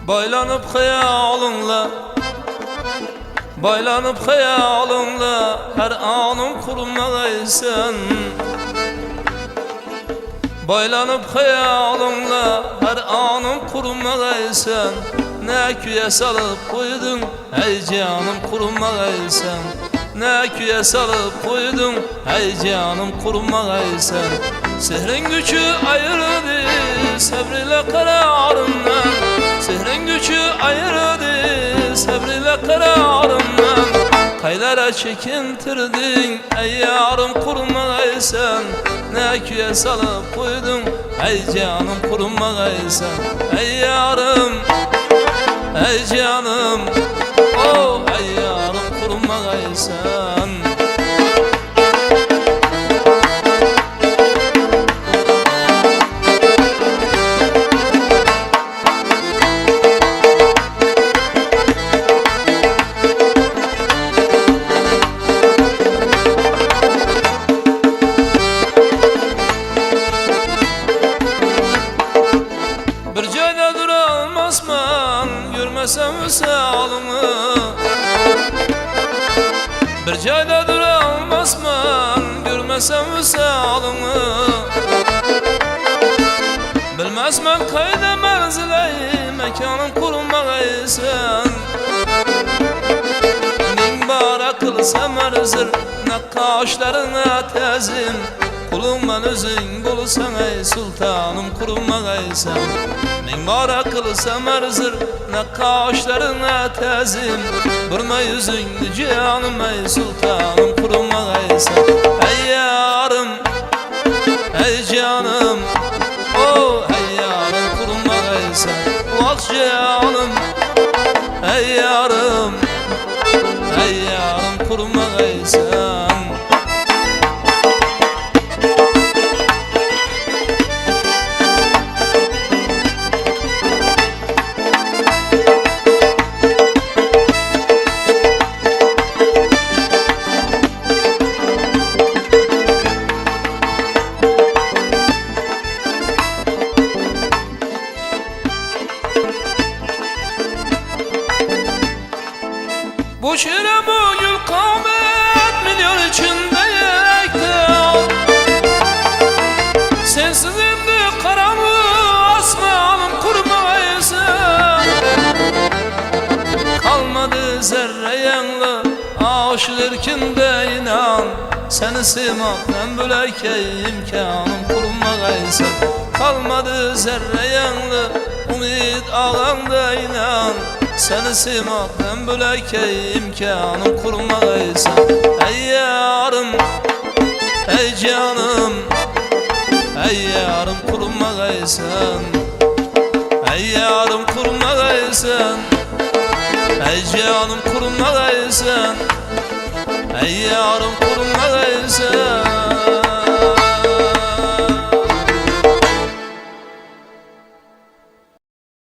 Baylanıp hayalınla, baylanıp hayalınla her anım kurulmalıysan. Baylanıp hayalınla her anım kurulmalıysan. Ne küye salıp koydun ey canım kurulmalıysan. Ne küye salıp koydun ey canım kurulmalıysan. Sihrin gücü ayırdı sabriyle kararımdan. Sihrin gücü ayırdı sabriyle kararımdan. Kaylara çekintirdin ey yarım kurulmalıysan. Ne küye salıp koydun ey canım kurulmalıysan. Ey yarım, ey canım, oh ey yarım kurulmalıysan. Bir cayda duramazman görmesem visalını. Bir cayda duramazman görmesem visalını. Bilmezmen kayda menziley mekanım kurulmalıysan. Min bara kılsam arzır nakkaşlarına tezim. Kulumman özün bulsan ey sultanım kurulmalıysan. Min bara kılsam arzır nakkaşlarına tezim. Burma yüzünü canım ey sultanım kurulmalıysan. Ey yarım, ey canım, oh ey yarım kurulmalıysan. Vaz canım, ey yarım, ey yarım kurulmalıysan. Bu şire bu gül kâmet milyon içinde yekten. Sensiz indi karanlık asmanım kurmaysan. Kalmadı zerre yanlı aşık erkinde inan. Seni sevmaktan böleke imkanım kurmaysan. Kalmadı zerre yanlı umid ağamda inan. Seni sevmaktan böleke imkanım kurmalıysan. Ey yarım, ey canım, ey yarım kurmalıysan. Ey yarım kurmalıysan, ey canım kurmalıysan. Ey yarım kurmalıysan.